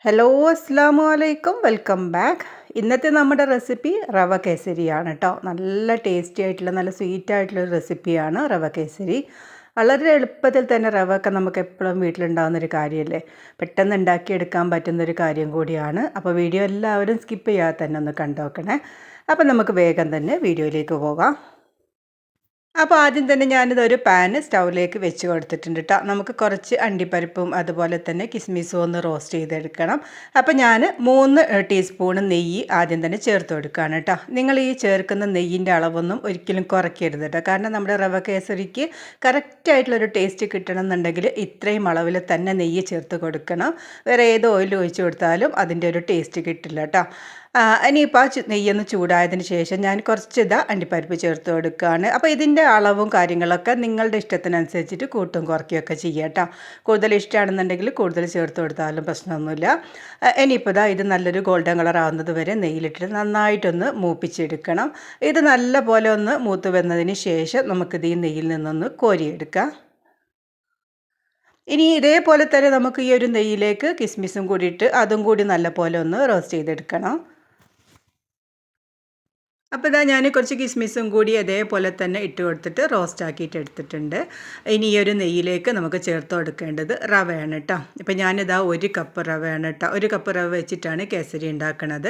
Hello അസ്സാമു അലൈക്കും welcome back. ഇന്നത്തെ നമ്മുടെ റെസിപ്പി റവ കേസരിയാണ് കേട്ടോ. നല്ല ടേസ്റ്റി ആയിട്ടുള്ള നല്ല സ്വീറ്റ് ആയിട്ടുള്ളൊരു റെസിപ്പിയാണ് റവ കേസരി. വളരെ എളുപ്പത്തിൽ തന്നെ റവ ഒക്കെ നമുക്ക് എപ്പോഴും വീട്ടിലുണ്ടാകുന്നൊരു കാര്യമല്ലേ. പെട്ടെന്ന് ഉണ്ടാക്കിയെടുക്കാൻ പറ്റുന്നൊരു കാര്യം കൂടിയാണ്. അപ്പോൾ വീഡിയോ എല്ലാവരും സ്കിപ്പ് ചെയ്യാതെ തന്നെ ഒന്ന് കണ്ടു നോക്കണേ. അപ്പോൾ നമുക്ക് വേഗം തന്നെ വീഡിയോയിലേക്ക് പോകാം. അപ്പോൾ ആദ്യം തന്നെ ഞാനിതൊരു പാന് സ്റ്റൗവിലേക്ക് വെച്ച് കൊടുത്തിട്ടുണ്ട് കേട്ടോ. നമുക്ക് കുറച്ച് അണ്ടിപ്പരിപ്പും അതുപോലെ തന്നെ കിസ്മിസും ഒന്ന് റോസ്റ്റ് ചെയ്തെടുക്കണം. അപ്പോൾ ഞാൻ 3 ടീസ്പൂൺ നെയ്യ് ആദ്യം തന്നെ ചേർത്ത് കൊടുക്കുകയാണ് കേട്ടോ. നിങ്ങൾ ഈ ചേർക്കുന്ന നെയ്യിൻ്റെ അളവൊന്നും ഒരിക്കലും കുറയ്ക്കരുത് കേട്ടോ. കാരണം നമ്മുടെ റവ കേസരിക്ക് കറക്റ്റായിട്ടുള്ളൊരു ടേസ്റ്റ് കിട്ടണം എന്നുണ്ടെങ്കിൽ ഇത്രയും അളവിൽ തന്നെ നെയ്യ് ചേർത്ത് കൊടുക്കണം. വേറെ ഏത് ഓയിൽ ഒഴിച്ച് കൊടുത്താലും അതിൻ്റെ ഒരു ടേസ്റ്റ് കിട്ടില്ല കേട്ടോ. ഇനിയിപ്പോൾ നെയ്യൊന്ന് ചൂടായതിന് ശേഷം ഞാൻ കുറച്ച് അണ്ടിപ്പരിപ്പ് ചേർത്ത് കൊടുക്കുകയാണ്. അപ്പോൾ ഇതിൻ്റെ അളവും കാര്യങ്ങളൊക്കെ നിങ്ങളുടെ ഇഷ്ടത്തിനനുസരിച്ചിട്ട് കൂട്ടും കുറയ്ക്കുകയൊക്കെ ചെയ്യാം കേട്ടോ. കൂടുതൽ ഇഷ്ടമാണെന്നുണ്ടെങ്കിൽ കൂടുതൽ ചേർത്ത് കൊടുത്താലും പ്രശ്നമൊന്നുമില്ല. ഇനിയിപ്പോൾ ഇത് നല്ലൊരു ഗോൾഡൻ കളർ ആവുന്നത് വരെ നെയ്യിലിട്ടിട്ട് നന്നായിട്ടൊന്ന് മൂപ്പിച്ചെടുക്കണം. ഇത് നല്ല പോലെ ഒന്ന് മൂത്ത് വന്നതിന് ശേഷം നമുക്കിത് ഈ നെയ്യിൽ നിന്നൊന്ന് കോരിയെടുക്കാം. ഇനി ഇതേപോലെ തന്നെ നമുക്ക് ഈ ഒരു നെയ്യിലേക്ക് കിസ്മിസും കൂടിയിട്ട് അതും കൂടി നല്ല പോലെ ഒന്ന് റോസ്റ്റ് ചെയ്തെടുക്കണം. അപ്പോൾ ഞാൻ കുറച്ച് കിസ്മിസും കൂടി അതേപോലെ തന്നെ ഇട്ട് കൊടുത്തിട്ട് റോസ്റ്റ് ആക്കിയിട്ട് എടുത്തിട്ടുണ്ട്. ഇനി ഈ ഒരു നെയ്യിലേക്ക് നമുക്ക് ചേർത്ത് കൊടുക്കേണ്ടത് റവയാണ് കേട്ടോ. ഇപ്പോൾ ഞാനിതാ 1 കപ്പ് റവയാണ് കേട്ടോ. 1 കപ്പ് റവ വെച്ചിട്ടാണ് കേസരി ഉണ്ടാക്കുന്നത്.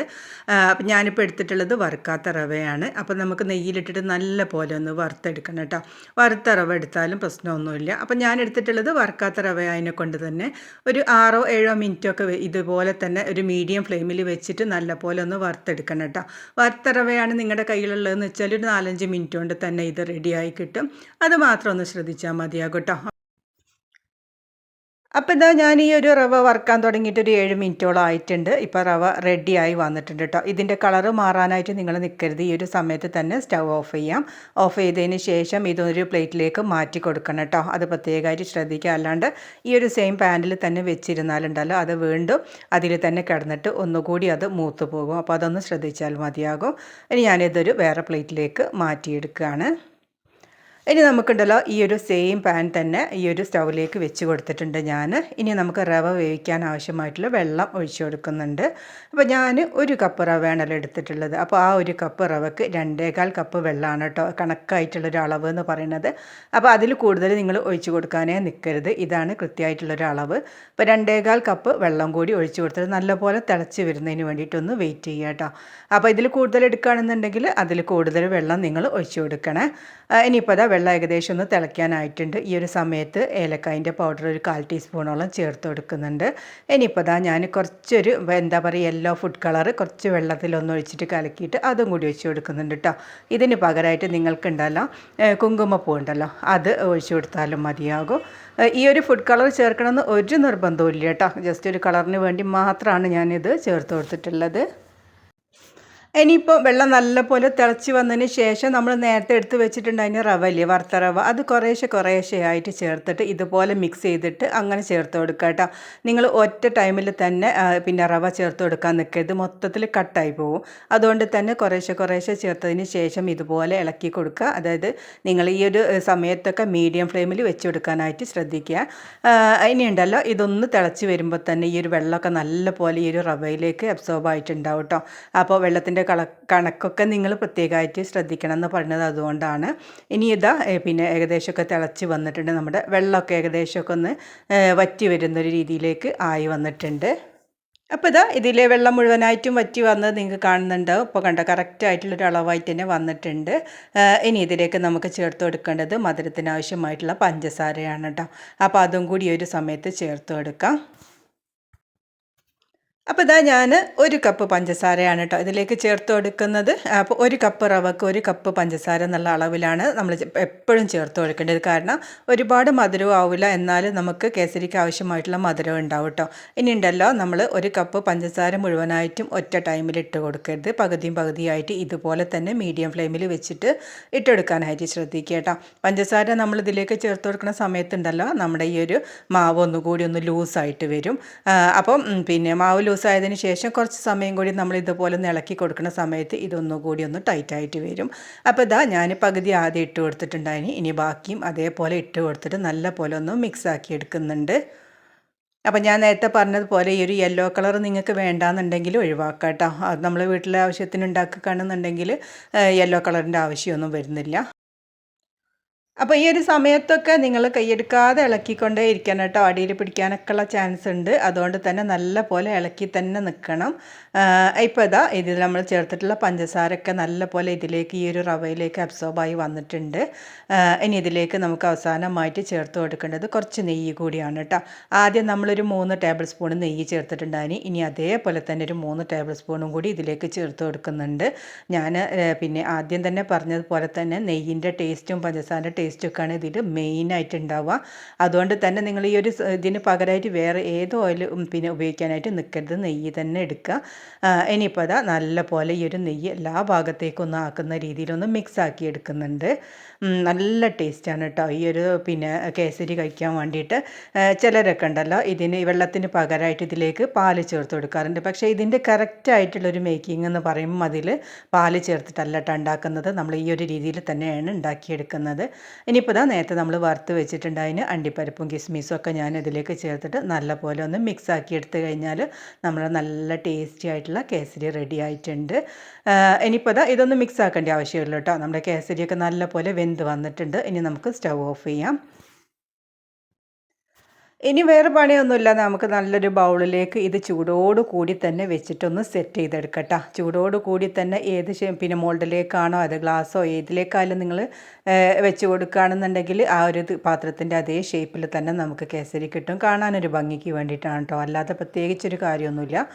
അപ്പോൾ ഞാനിപ്പോൾ എടുത്തിട്ടുള്ളത് വറുക്കാത്ത റവയാണ്. അപ്പോൾ നമുക്ക് നെയ്യിലിട്ടിട്ട് നല്ല പോലെ ഒന്ന് വറുത്തെടുക്കണം കേട്ടോ. വറുത്ത റവ എടുത്താലും പ്രശ്നമൊന്നുമില്ല. അപ്പോൾ ഞാൻ എടുത്തിട്ടുള്ളത് വറുക്കാത്ത റവ ആയതിനെ കൊണ്ട് തന്നെ ഒരു 6-7 മിനിറ്റൊക്കെ ഇതുപോലെ തന്നെ ഒരു മീഡിയം ഫ്ലെയിമിൽ വെച്ചിട്ട് നല്ല പോലെ ഒന്ന് വറുത്തെടുക്കണം കേട്ടോ. വറുത്ത റവയാണ് നിങ്ങളുടെ കയ്യിലുള്ളതെന്ന് വെച്ചാൽ ഒരു 4-5 മിനിറ്റ് കൊണ്ട് തന്നെ ഇത് റെഡിയായി കിട്ടും. അത് മാത്രം ഒന്ന് ശ്രദ്ധിച്ചാൽ മതിയാകും കേട്ടോ. അപ്പോൾ ഞാൻ ഈ ഒരു റവ വറുക്കാൻ തുടങ്ങിയിട്ട് ഒരു 7 മിനിറ്റോളം ആയിട്ടുണ്ട്. ഇപ്പോൾ റവ റെഡിയായി വന്നിട്ടുണ്ട് കേട്ടോ. ഇതിൻ്റെ കളറ് മാറാനായിട്ട് നിങ്ങൾ നിൽക്കരുത്. ഈ ഒരു സമയത്ത് തന്നെ സ്റ്റൗ ഓഫ് ചെയ്യാം. ഓഫ് ചെയ്തതിന് ശേഷം ഇതൊരു പ്ലേറ്റിലേക്ക് മാറ്റി കൊടുക്കണം കേട്ടോ. അത് പ്രത്യേകമായിട്ട് ശ്രദ്ധിക്കുക. അല്ലാണ്ട് ഈ ഒരു സെയിം പാനിൽ തന്നെ വെച്ചിരുന്നാലുണ്ടല്ലോ അത് വീണ്ടും അതിൽ തന്നെ കിടന്നിട്ട് ഒന്നുകൂടി അത് മൂത്ത് പോകും. അപ്പോൾ അതൊന്ന് ശ്രദ്ധിച്ചാൽ മതിയാകും. ഇനി ഞാനിതൊരു വേറെ പ്ലേറ്റിലേക്ക് മാറ്റിയെടുക്കുകയാണ്. ഇനി നമുക്കുണ്ടല്ലോ ഈ ഒരു സെയിം പാൻ തന്നെ ഈ ഒരു സ്റ്റൗവിലേക്ക് വെച്ച് കൊടുത്തിട്ടുണ്ട് ഞാൻ. ഇനി നമുക്ക് റവ വേവിക്കാൻ ആവശ്യമായിട്ടുള്ള വെള്ളം ഒഴിച്ചു കൊടുക്കുന്നുണ്ട്. അപ്പോൾ ഞാൻ 1 കപ്പ് റവയാണല്ലോ എടുത്തിട്ടുള്ളത്. അപ്പോൾ ആ 1 കപ്പ് റവക്ക് 2.25 കപ്പ് വെള്ളമാണ് കേട്ടോ കണക്കായിട്ടുള്ളൊരു അളവ് എന്ന് പറയുന്നത്. അപ്പോൾ അതിൽ കൂടുതൽ നിങ്ങൾ ഒഴിച്ചു കൊടുക്കാനേ നിൽക്കരുത്. ഇതാണ് കൃത്യമായിട്ടുള്ളൊരു അളവ്. അപ്പോൾ 2.25 കപ്പ് വെള്ളം കൂടി ഒഴിച്ചു കൊടുത്തിട്ട് നല്ലപോലെ തിളച്ച് വരുന്നതിന് വേണ്ടിയിട്ടൊന്ന് വെയിറ്റ് ചെയ്യുക കേട്ടോ. അപ്പോൾ ഇതിൽ കൂടുതൽ എടുക്കുകയാണെന്നുണ്ടെങ്കിൽ അതിൽ കൂടുതൽ വെള്ളം നിങ്ങൾ ഒഴിച്ചു കൊടുക്കണേ. ഇനിയിപ്പോൾ വെള്ളം ഏകദേശം ഒന്ന് തിളയ്ക്കാനായിട്ടുണ്ട്. ഈ ഒരു സമയത്ത് ഏലക്കായിൻ്റെ പൗഡർ ഒരു 1/4 ടീസ്പൂണോളം ചേർത്ത് കൊടുക്കുന്നുണ്ട്. ഇനിയിപ്പോൾ ഞാൻ കുറച്ചൊരു എന്താ പറയുക യെല്ലോ ഫുഡ് കളർ കുറച്ച് വെള്ളത്തിലൊന്ന് ഒഴിച്ചിട്ട് കലക്കിയിട്ട് അതും കൂടി ഒഴിച്ച് കൊടുക്കുന്നുണ്ട് കേട്ടോ. ഇതിന് പകരമായിട്ട് നിങ്ങൾക്കുണ്ടല്ലോ കുങ്കുമപ്പൂ ഉണ്ടല്ലോ അത് ഒഴിച്ചു കൊടുത്താലും മതിയാകും. ഈ ഒരു ഫുഡ് കളർ ചേർക്കണമെന്ന് ഒരു നിർബന്ധവും ഇല്ല കേട്ടോ. ജസ്റ്റ് ഒരു കളറിന് വേണ്ടി മാത്രമാണ് ഞാനിത് ചേർത്ത് കൊടുത്തിട്ടുള്ളത്. ഇനിയിപ്പോൾ വെള്ളം നല്ലപോലെ തിളച്ച് വന്നതിന് ശേഷം നമ്മൾ നേരത്തെ എടുത്ത് വെച്ചിട്ടുണ്ടായിരുന്ന റവ ഇല്ലേ, വറുത്ത റവ, അത് കുറേശ്ശെ ആയിട്ട് ചേർത്തിട്ട് ഇതുപോലെ മിക്സ് ചെയ്തിട്ട് അങ്ങനെ ചേർത്ത് കൊടുക്കുക കേട്ടോ. നിങ്ങൾ ഒറ്റ ടൈമിൽ തന്നെ പിന്നെ റവ ചേർത്ത് കൊടുക്കാൻ നിൽക്കരുത്, മൊത്തത്തിൽ കട്ടായി പോകും. അതുകൊണ്ട് തന്നെ കുറേശ്ശെ ചേർത്തതിന് ശേഷം ഇതുപോലെ ഇളക്കി കൊടുക്കുക. അതായത് നിങ്ങൾ ഈ ഒരു സമയത്തൊക്കെ മീഡിയം ഫ്ലെയിമിൽ വെച്ച് കൊടുക്കാനായിട്ട് ശ്രദ്ധിക്കുക. ഇനിയുണ്ടല്ലോ ഇതൊന്ന് തിളച്ച് വരുമ്പോൾ തന്നെ ഈ ഒരു വെള്ളമൊക്കെ നല്ല പോലെ ഈ ഒരു റവയിലേക്ക് അബ്സോർബ് ആയിട്ടുണ്ടാവും കേട്ടോ. അപ്പോൾ വെള്ളത്തിൻ്റെ കണക്കൊക്കെ നിങ്ങൾ പ്രത്യേകമായിട്ട് ശ്രദ്ധിക്കണം എന്ന് പറഞ്ഞത് അതുകൊണ്ടാണ്. ഇനി പിന്നെ ഏകദേശമൊക്കെ തിളച്ച് വന്നിട്ടുണ്ട്. നമ്മുടെ വെള്ളമൊക്കെ ഏകദേശമൊക്കെ ഒന്ന് വറ്റി വരുന്നൊരു രീതിയിലേക്ക് ആയി വന്നിട്ടുണ്ട്. അപ്പോൾ ഇതിലെ വെള്ളം മുഴുവനായിട്ടും വറ്റി വന്നത് നിങ്ങൾക്ക് കാണുന്നുണ്ടാവും. ഇപ്പോൾ കണ്ടോ കറക്റ്റായിട്ടുള്ളൊരു അളവായിട്ട് തന്നെ വന്നിട്ടുണ്ട്. ഇനി ഇതിലേക്ക് നമുക്ക് ചേർത്ത് കൊടുക്കേണ്ടത് മധുരത്തിന് ആവശ്യമായിട്ടുള്ള പഞ്ചസാരയാണ് കേട്ടോ. അപ്പോൾ അതും കൂടി ഒരു സമയത്ത് ചേർത്ത് കൊടുക്കാം. അപ്പോൾ ഞാൻ 1 കപ്പ് പഞ്ചസാരയാണ് കേട്ടോ ഇതിലേക്ക് ചേർത്ത് കൊടുക്കുന്നത്. അപ്പോൾ 1 കപ്പ് റവക്ക് 1 കപ്പ് പഞ്ചസാര എന്നുള്ള അളവിലാണ് നമ്മൾ എപ്പോഴും ചേർത്ത് കൊടുക്കേണ്ടത്. കാരണം ഒരുപാട് മധുരവും ആവില്ല, എന്നാലും നമുക്ക് കേസരിക്ക് ആവശ്യമായിട്ടുള്ള മധുരം ഉണ്ടാവും കേട്ടോ. ഇനി ഉണ്ടല്ലോ നമ്മൾ 1 കപ്പ് പഞ്ചസാര മുഴുവനായിട്ടും ഒറ്റ ടൈമിൽ ഇട്ട് കൊടുക്കരുത്. പകുതിയായിട്ട് ഇതുപോലെ തന്നെ മീഡിയം ഫ്ലെയിമിൽ വെച്ചിട്ട് ഇട്ടെടുക്കാനായിട്ട് ശ്രദ്ധിക്കുക കേട്ടോ. പഞ്ചസാര നമ്മൾ ഇതിലേക്ക് ചേർത്ത് കൊടുക്കുന്ന സമയത്തുണ്ടല്ലോ നമ്മുടെ ഈ ഒരു മാവ് ഒന്നുകൂടി ഒന്ന് ലൂസായിട്ട് വരും. അപ്പം പിന്നെ മാവ് ലൂസായതിന് ശേഷം കുറച്ച് സമയം കൂടി നമ്മൾ ഇതുപോലെ ഒന്ന് ഇളക്കി കൊടുക്കുന്ന സമയത്ത് ഇതൊന്നുകൂടി ഒന്ന് ടൈറ്റായിട്ട് വരും. അപ്പോൾ ഞാൻ പകുതി ആദ്യം ഇട്ട് കൊടുത്തിട്ടുണ്ടായിന്. ഇനി ബാക്കിയും അതേപോലെ ഇട്ട് കൊടുത്തിട്ട് നല്ല പോലെ ഒന്ന് മിക്സ് ആക്കി എടുക്കുന്നുണ്ട്. അപ്പം ഞാൻ നേരത്തെ പറഞ്ഞതുപോലെ ഈ ഒരു യെല്ലോ കളർ നിങ്ങൾക്ക് വേണ്ടാന്നുണ്ടെങ്കിൽ ഒഴിവാക്കാം കേട്ടോ. അത് നമ്മൾ വീട്ടിലെ ആവശ്യത്തിന് ഉണ്ടാക്കുകയാണെന്നുണ്ടെങ്കിൽ യെല്ലോ കളറിൻ്റെ ആവശ്യമൊന്നും വരുന്നില്ല. അപ്പോൾ ഈ ഒരു സമയത്തൊക്കെ നിങ്ങൾ കൈയെടുക്കാതെ ഇളക്കിക്കൊണ്ടേ ഇരിക്കണം കേട്ടോ. അടിയിൽ പിടിക്കാനൊക്കെ ഉള്ള ചാൻസ് ഉണ്ട്. അതുകൊണ്ട് തന്നെ നല്ല പോലെ ഇളക്കി തന്നെ നിൽക്കണം. ഇപ്പോൾ ഇതാ ഇതിൽ നമ്മൾ ചേർത്തിട്ടുള്ള പഞ്ചസാരയൊക്കെ നല്ല പോലെ ഇതിലേക്ക് ഈ ഒരു റവയിലേക്ക് അബ്സോർബായി വന്നിട്ടുണ്ട്. ഇനി ഇതിലേക്ക് നമുക്ക് അവസാനമായിട്ട് ചേർത്ത് കൊടുക്കേണ്ടത് കുറച്ച് നെയ്യ് കൂടിയാണ് കേട്ടോ. ആദ്യം നമ്മളൊരു 3 ടേബിൾ സ്പൂൺ നെയ്യ് ചേർത്തിട്ടുണ്ടായിന്. ഇനി അതേപോലെ തന്നെ ഒരു 3 ടേബിൾ സ്പൂണും കൂടി ഇതിലേക്ക് ചേർത്ത് കൊടുക്കുന്നുണ്ട്. ഞാൻ പിന്നെ ആദ്യം തന്നെ പറഞ്ഞതുപോലെ തന്നെ നെയ്യിൻ്റെ ടേസ്റ്റും പഞ്ചസാരൻ്റെ ടേസ്റ്റൊക്കെയാണ് ഇതിൽ മെയിനായിട്ട് ഉണ്ടാവുക. അതുകൊണ്ട് തന്നെ നിങ്ങൾ ഈ ഒരു ഇതിന് പകരമായിട്ട് വേറെ ഏത് ഓയിൽ പിന്നെ ഉപയോഗിക്കാനായിട്ട് നിൽക്കരുത്, നെയ്യ് തന്നെ എടുക്കുക. ഇനിയിപ്പോൾ അതാ നല്ല പോലെ ഈ ഒരു നെയ്യ് എല്ലാ ഭാഗത്തേക്കൊന്നും ആക്കുന്ന രീതിയിലൊന്ന് മിക്സ് ആക്കി എടുക്കുന്നുണ്ട്. നല്ല ടേസ്റ്റാണ് കേട്ടോ ഈ ഒരു പിന്നെ കേസരി കഴിക്കാൻ വേണ്ടിയിട്ട്. ചിലരൊക്കെ ഉണ്ടല്ലോ ഇതിന് വെള്ളത്തിന് പകരമായിട്ട് ഇതിലേക്ക് പാല് ചേർത്ത് കൊടുക്കാറുണ്ട്. പക്ഷേ ഇതിൻ്റെ കറക്റ്റായിട്ടുള്ളൊരു മേക്കിംഗ് എന്ന് പറയുമ്പോൾ അതിൽ പാല് ചേർത്തിട്ടല്ല കേട്ടോ ഉണ്ടാക്കുന്നത്. നമ്മൾ ഈ ഒരു രീതിയിൽ തന്നെയാണ് ഉണ്ടാക്കിയെടുക്കുന്നത്. ഇനിയിപ്പോൾ ഇതാ നേരത്തെ നമ്മൾ വറുത്ത് വെച്ചിട്ടുണ്ടായതിന് അണ്ടിപ്പരിപ്പും കിസ്മിസും ഒക്കെ ഞാൻ ഇതിലേക്ക് ചേർത്തിട്ട് നല്ല പോലെ ഒന്ന് മിക്സ് ആക്കി എടുത്തു കഴിഞ്ഞാൽ നമ്മൾ നല്ല ടേസ്റ്റി ആയിട്ടുള്ള കേസരി റെഡി ആയിട്ടുണ്ട്. ഇനിയിപ്പോൾ ഇതാ ഇതൊന്ന് മിക്സ് ആക്കേണ്ട ആവശ്യമുള്ളൂ കേട്ടോ. നമ്മുടെ കേസരിയൊക്കെ നല്ല പോലെ വെന്ത് വന്നിട്ടുണ്ട്. ഇനി നമുക്ക് സ്റ്റൗ ഓഫ് ചെയ്യാം. ഇനി വേറെ പണിയൊന്നുമില്ല. നമുക്ക് നല്ലൊരു ബൗളിലേക്ക് ഇത് ചൂടോട് കൂടി തന്നെ വെച്ചിട്ടൊന്ന് സെറ്റ് ചെയ്തെടുക്കട്ടോ. ചൂടോട് കൂടി തന്നെ ഏത് പിന്നെ മോൾഡിലേക്കാണോ അത് ഗ്ലാസ്സോ ഏതിലേക്കായാലും നിങ്ങൾ വെച്ച് കൊടുക്കുകയാണെന്നുണ്ടെങ്കിൽ ആ ഒരു പാത്രത്തിൻ്റെ അതേ ഷേപ്പിൽ തന്നെ നമുക്ക് കേസരി കിട്ടും. കാണാനൊരു ഭംഗിക്ക് വേണ്ടിയിട്ടാണ് കേട്ടോ, അല്ലാതെ പ്രത്യേകിച്ചൊരു കാര്യമൊന്നുമില്ല.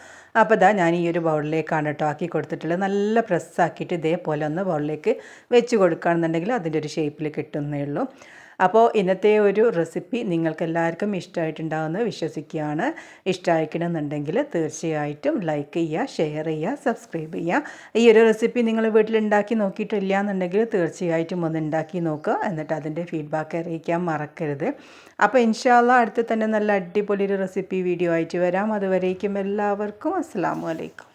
അപ്പോൾ ഇതാ ഞാൻ ഈ ഒരു ബൗളിലേക്കാണ് കേട്ടോ ആക്കി കൊടുത്തിട്ടുള്ളത്. നല്ല പ്രസ്സാക്കിയിട്ട് ഇതേപോലെ ഒന്ന് ബൗളിലേക്ക് വെച്ച് കൊടുക്കുകയാണെന്നുണ്ടെങ്കിൽ അതിൻ്റെ ഒരു ഷേപ്പിൽ കിട്ടുന്നേ ഉള്ളൂ. അപ്പോൾ ഇന്നത്തെ ഒരു റെസിപ്പി നിങ്ങൾക്കെല്ലാവർക്കും ഇഷ്ടമായിട്ടുണ്ടാകുമെന്ന് വിശ്വസിക്കുകയാണ്. ഇഷ്ടമായിക്കണമെന്നുണ്ടെങ്കിൽ തീർച്ചയായിട്ടും ലൈക്ക് ചെയ്യുക, ഷെയർ ചെയ്യുക, സബ്സ്ക്രൈബ് ചെയ്യുക. ഈ ഒരു റെസിപ്പി നിങ്ങൾ വീട്ടിലുണ്ടാക്കി നോക്കിയിട്ടില്ല എന്നുണ്ടെങ്കിൽ തീർച്ചയായിട്ടും ഒന്ന് ഉണ്ടാക്കി നോക്കുക. എന്നിട്ട് അതിൻ്റെ ഫീഡ്ബാക്ക് അറിയിക്കാൻ മറക്കരുത്. അപ്പോൾ ഇൻഷാ അല്ലാഹ് അടുത്ത് തന്നെ നല്ല അടിപൊളി ഒരു റെസിപ്പി വീഡിയോ ആയിട്ട് വരാം. അതുവരേക്കും എല്ലാവർക്കും അസ്സലാമു അലൈക്കും.